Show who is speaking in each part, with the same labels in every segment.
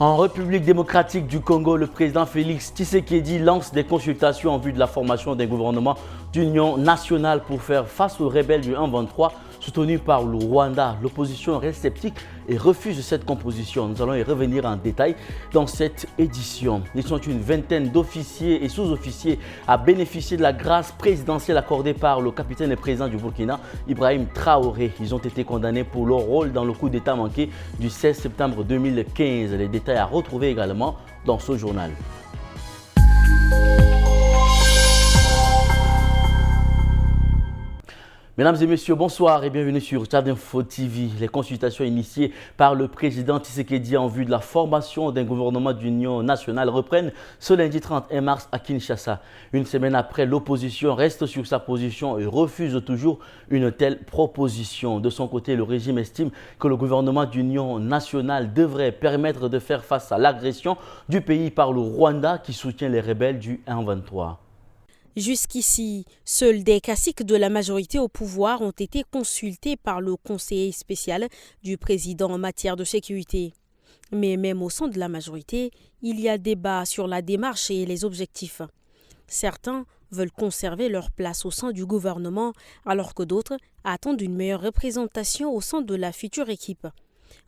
Speaker 1: En République démocratique du Congo, le président Félix Tshisekedi lance des consultations en vue de la formation d'un gouvernement d'union nationale pour faire face aux rebelles du 1-23 soutenus par le Rwanda. L'opposition reste sceptique et refuse cette composition. Nous allons y revenir en détail dans cette édition. Ils sont une vingtaine d'officiers et sous-officiers à bénéficier de la grâce présidentielle accordée par le capitaine et président du Burkina, Ibrahim Traoré. Ils ont été condamnés pour leur rôle dans le coup d'État manqué du 16 septembre 2015. Les détails à retrouver également dans ce journal. Mesdames et messieurs, bonsoir et bienvenue sur Tchad Info TV. Les consultations initiées par le président Tshisekedi en vue de la formation d'un gouvernement d'union nationale reprennent ce lundi 31 mars à Kinshasa. Une semaine après, l'opposition reste sur sa position et refuse toujours une telle proposition. De son côté, le régime estime que le gouvernement d'union nationale devrait permettre de faire face à l'agression du pays par le Rwanda qui soutient les rebelles du 1-23.
Speaker 2: Jusqu'ici, seuls des caciques de la majorité au pouvoir ont été consultés par le conseiller spécial du président en matière de sécurité. Mais même au sein de la majorité, il y a débat sur la démarche et les objectifs. Certains veulent conserver leur place au sein du gouvernement, alors que d'autres attendent une meilleure représentation au sein de la future équipe.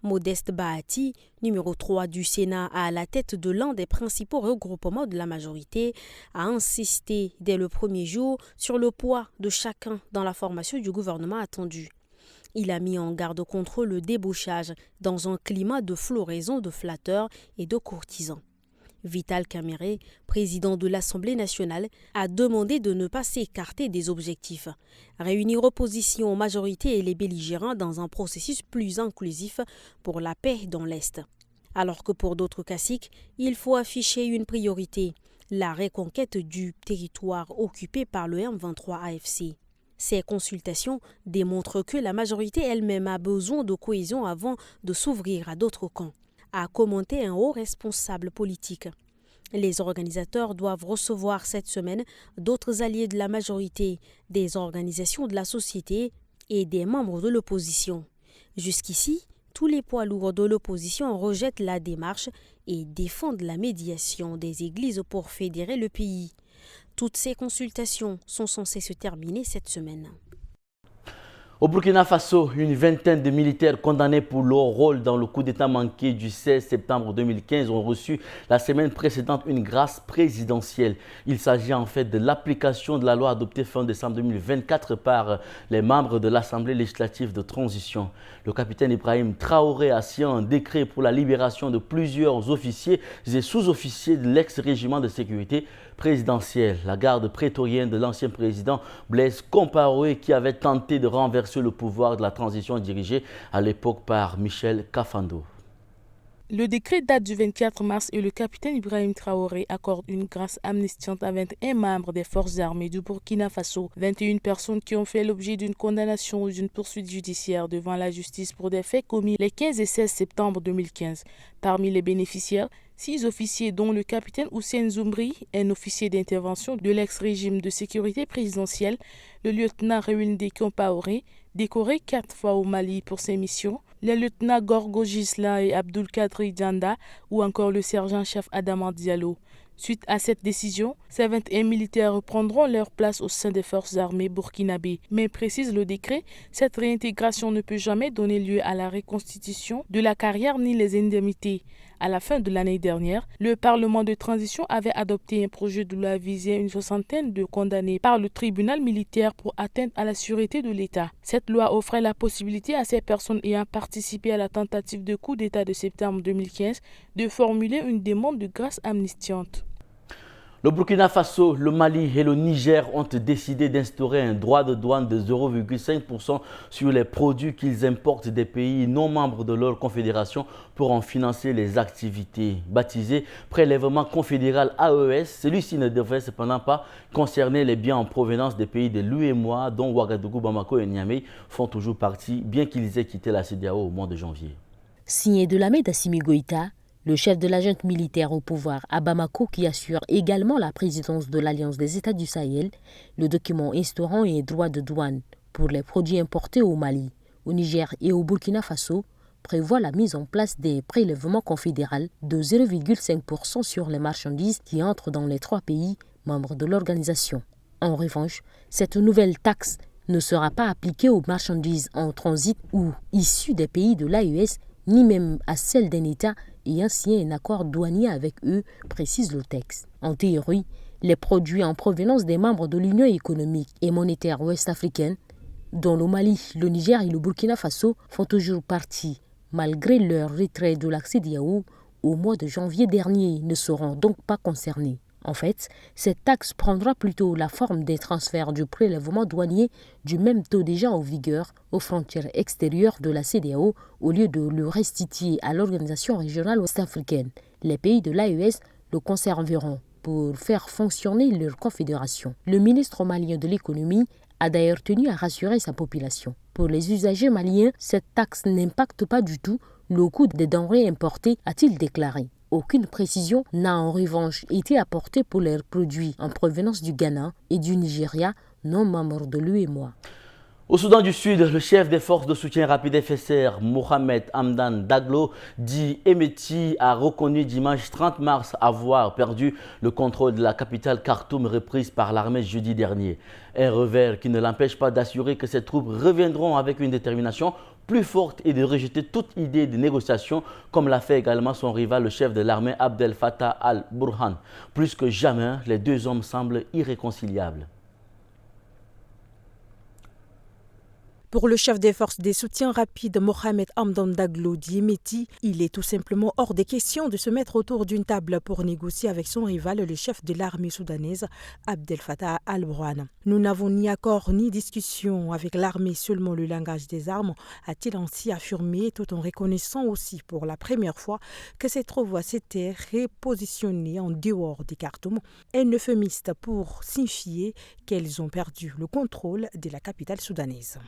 Speaker 2: Modeste Bahati, numéro 3 du Sénat à la tête de l'un des principaux regroupements de la majorité, a insisté dès le premier jour sur le poids de chacun dans la formation du gouvernement attendu. Il a mis en garde contre le débauchage dans un climat de floraison de flatteurs et de courtisans. Vital Kamerhe, président de l'Assemblée nationale, a demandé de ne pas s'écarter des objectifs. Réunir opposition, majorité et les belligérants dans un processus plus inclusif pour la paix dans l'Est. Alors que pour d'autres caciques, il faut afficher une priorité, la reconquête du territoire occupé par le M23 AFC. Ces consultations démontrent que la majorité elle-même a besoin de cohésion avant de s'ouvrir à d'autres camps, a commenté un haut responsable politique. Les organisateurs doivent recevoir cette semaine d'autres alliés de la majorité, des organisations de la société et des membres de l'opposition. Jusqu'ici, tous les poids lourds de l'opposition rejettent la démarche et défendent la médiation des églises pour fédérer le pays. Toutes ces consultations sont censées se terminer cette semaine.
Speaker 1: Au Burkina Faso, une vingtaine de militaires condamnés pour leur rôle dans le coup d'État manqué du 16 septembre 2015 ont reçu la semaine précédente une grâce présidentielle. Il s'agit en fait de l'application de la loi adoptée fin décembre 2024 par les membres de l'Assemblée législative de transition. Le capitaine Ibrahim Traoré a signé un décret pour la libération de plusieurs officiers et sous-officiers de l'ex-régiment de sécurité présidentielle. La garde prétorienne de l'ancien président Blaise Compaoré qui avait tenté de renverser le pouvoir de la transition dirigée à l'époque par Michel Kafando.
Speaker 3: Le décret date du 24 mars et le capitaine Ibrahim Traoré accorde une grâce amnistiante à 21 membres des forces armées du Burkina Faso, 21 personnes qui ont fait l'objet d'une condamnation ou d'une poursuite judiciaire devant la justice pour des faits commis les 15 et 16 septembre 2015. Parmi les bénéficiaires, 6 officiers dont le capitaine Housssein Zoumbri, un officier d'intervention de l'ex-régime de sécurité présidentielle, le lieutenant Réwindé Compaoré, décoré 4 fois au Mali pour ses missions, les lieutenants Gorgo Gisla et Abdul Kadri Djanda ou encore le sergent-chef Adama Diallo. Suite à cette décision, ces 21 militaires reprendront leur place au sein des forces armées burkinabées. Mais précise le décret, cette réintégration ne peut jamais donner lieu à la reconstitution de la carrière ni les indemnités. À la fin de l'année dernière, le Parlement de transition avait adopté un projet de loi visant une soixantaine de condamnés par le tribunal militaire pour atteinte à la sûreté de l'État. Cette loi offrait la possibilité à ces personnes ayant participé à la tentative de coup d'État de septembre 2015 de formuler une demande de grâce amnistiante.
Speaker 1: Le Burkina Faso, le Mali et le Niger ont décidé d'instaurer un droit de douane de 0,5% sur les produits qu'ils importent des pays non membres de leur confédération pour en financer les activités. Baptisé prélèvement confédéral AES, celui-ci ne devrait cependant pas concerner les biens en provenance des pays de l'UEMOA dont Ouagadougou, Bamako et Niamey font toujours partie, bien qu'ils aient quitté la CEDEAO au mois de janvier.
Speaker 4: Signé de Ahmed Assimi Goïta, le chef de la junte militaire au pouvoir à Bamako qui assure également la présidence de l'Alliance des États du Sahel, le document instaurant un droit de douane pour les produits importés au Mali, au Niger et au Burkina Faso prévoit la mise en place des prélèvements confédéraux de 0,5% sur les marchandises qui entrent dans les 3 pays membres de l'organisation. En revanche, cette nouvelle taxe ne sera pas appliquée aux marchandises en transit ou issues des pays de l'AES, ni même à celles d'un État ayant signé un accord douanier avec eux, précise le texte. En théorie, les produits en provenance des membres de l'Union économique et monétaire ouest-africaine, dont le Mali, le Niger et le Burkina Faso, font toujours partie, malgré leur retrait de la CEDEAO au mois de janvier dernier, ne seront donc pas concernés. En fait, cette taxe prendra plutôt la forme des transferts du prélèvement douanier du même taux déjà en vigueur aux frontières extérieures de la CEDEAO au lieu de le restituer à l'organisation régionale ouest-africaine. Les pays de l'AES le conserveront pour faire fonctionner leur confédération. Le ministre malien de l'économie a d'ailleurs tenu à rassurer sa population. Pour les usagers maliens, cette taxe n'impacte pas du tout le coût des denrées importées, a-t-il déclaré. Aucune précision n'a en revanche été apportée pour les produits en provenance du Ghana et du Nigeria, non membres de l'UEMOA.
Speaker 1: Au Soudan du Sud, le chef des forces de soutien rapide FSR, Mohamed Hamdan Daglo, dit Hemeti, a reconnu dimanche 30 mars avoir perdu le contrôle de la capitale Khartoum reprise par l'armée jeudi dernier. Un revers qui ne l'empêche pas d'assurer que ses troupes reviendront avec une détermination plus forte et de rejeter toute idée de négociation, comme l'a fait également son rival, le chef de l'armée Abdel Fattah al-Burhan. Plus que jamais, les deux hommes semblent irréconciliables.
Speaker 2: Pour le chef des forces des soutiens rapides, Mohamed Hamdan Daglo dit Hemeti, il est tout simplement hors des questions de se mettre autour d'une table pour négocier avec son rival, le chef de l'armée soudanaise, Abdel Fattah al-Burhan. Nous n'avons ni accord ni discussion avec l'armée, seulement le langage des armes, a-t-il ainsi affirmé, tout en reconnaissant aussi pour la première fois que ses troupes s'étaient repositionnées en dehors des Khartoum, un euphémiste pour signifier qu'elles ont perdu le contrôle de la capitale soudanaise.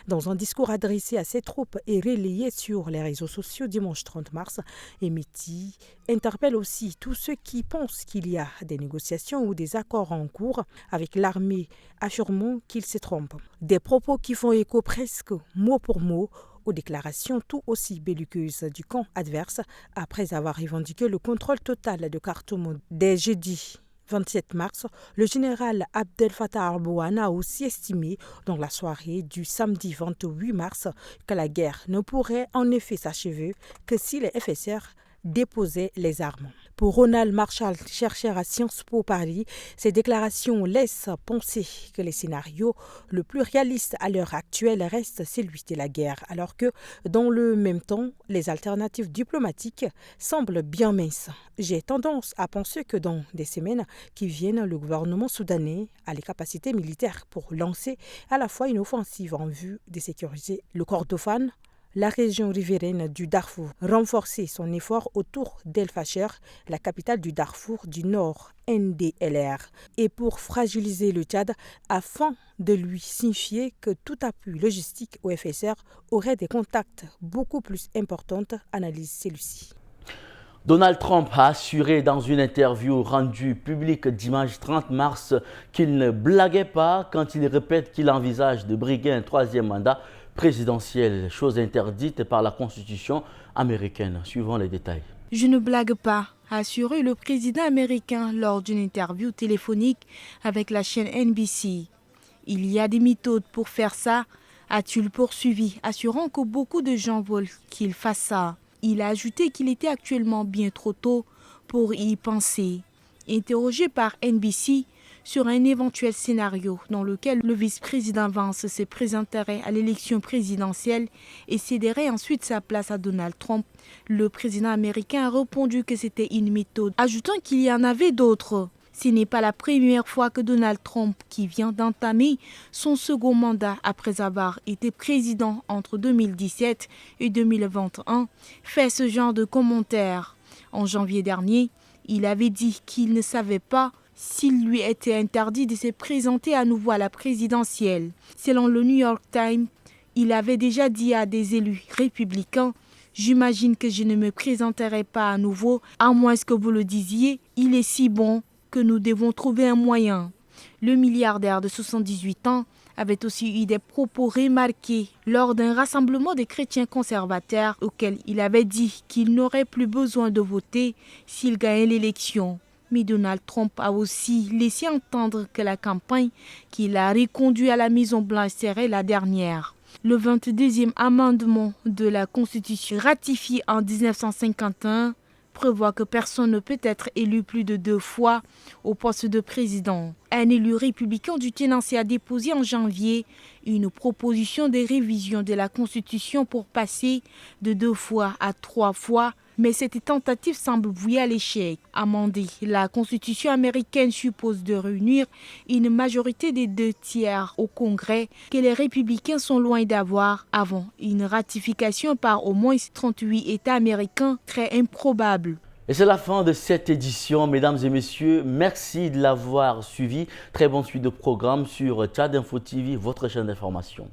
Speaker 2: Dans un discours adressé à ses troupes et relayé sur les réseaux sociaux dimanche 30 mars, Hemeti interpelle aussi tous ceux qui pensent qu'il y a des négociations ou des accords en cours avec l'armée, affirmant qu'ils se trompent. Des propos qui font écho presque mot pour mot aux déclarations tout aussi belliqueuses du camp adverse après avoir revendiqué le contrôle total de Khartoum dès jeudi 27 mars, le général Abdel Fattah al-Burhan a aussi estimé dans la soirée du samedi 28 mars que la guerre ne pourrait en effet s'achever que si les FSR déposaient les armes. Pour Ronald Marshall, chercheur à Sciences Po Paris, ces déclarations laissent penser que le scénario le plus réaliste à l'heure actuelle reste celui de la guerre, alors que, dans le même temps, les alternatives diplomatiques semblent bien minces. J'ai tendance à penser que dans des semaines qui viennent, le gouvernement soudanais a les capacités militaires pour lancer à la fois une offensive en vue de sécuriser le Kordofan, la région riveraine du Darfour, renforcer son effort autour d'El-Fasher, la capitale du Darfour du Nord, NDLR, et pour fragiliser le Tchad afin de lui signifier que tout appui logistique au FSR aurait des contacts beaucoup plus importants, analyse celui-ci.
Speaker 1: Donald Trump a assuré dans une interview rendue publique dimanche 30 mars qu'il ne blaguait pas quand il répète qu'il envisage de briguer un troisième mandat présidentielle, chose interdite par la Constitution américaine. Suivons les détails.
Speaker 3: Je ne blague pas, a assuré le président américain lors d'une interview téléphonique avec la chaîne NBC. Il y a des méthodes pour faire ça, a-t-il poursuivi, assurant que beaucoup de gens veulent qu'il fasse ça. Il a ajouté qu'il était actuellement bien trop tôt pour y penser. Interrogé par NBC sur un éventuel scénario dans lequel le vice-président Vance se présenterait à l'élection présidentielle et céderait ensuite sa place à Donald Trump, le président américain a répondu que c'était une méthode, ajoutant qu'il y en avait d'autres. Ce n'est pas la première fois que Donald Trump, qui vient d'entamer son second mandat après avoir été président entre 2017 et 2021, fait ce genre de commentaires. En janvier dernier, il avait dit qu'il ne savait pas s'il lui était interdit de se présenter à nouveau à la présidentielle. Selon le New York Times, il avait déjà dit à des élus républicains « J'imagine que je ne me présenterai pas à nouveau, à moins que vous le disiez, il est si bon que nous devons trouver un moyen. » Le milliardaire de 78 ans
Speaker 5: avait aussi eu des propos remarqués lors d'un rassemblement des chrétiens conservateurs auquel il avait dit qu'il n'aurait plus besoin de voter s'il gagnait l'élection. Mais Donald Trump a aussi laissé entendre que la campagne qui l'a reconduit à la Maison-Blanche serait la dernière. Le 22e amendement de la Constitution, ratifié en 1951, prévoit que personne ne peut être élu plus de 2 fois au poste de président. Un élu républicain du Tennessee a déposé en janvier une proposition de révision de la Constitution pour passer de 2 fois à 3 fois, mais cette tentative semble vouée à l'échec. Amender la Constitution américaine suppose de réunir une majorité des 2/3 au Congrès que les républicains sont loin d'avoir avant une ratification par au moins 38 États américains très improbable.
Speaker 1: Et c'est la fin de cette édition, mesdames et messieurs. Merci de l'avoir suivi. Très bonne suite de programme sur Tchad Info TV, votre chaîne d'information.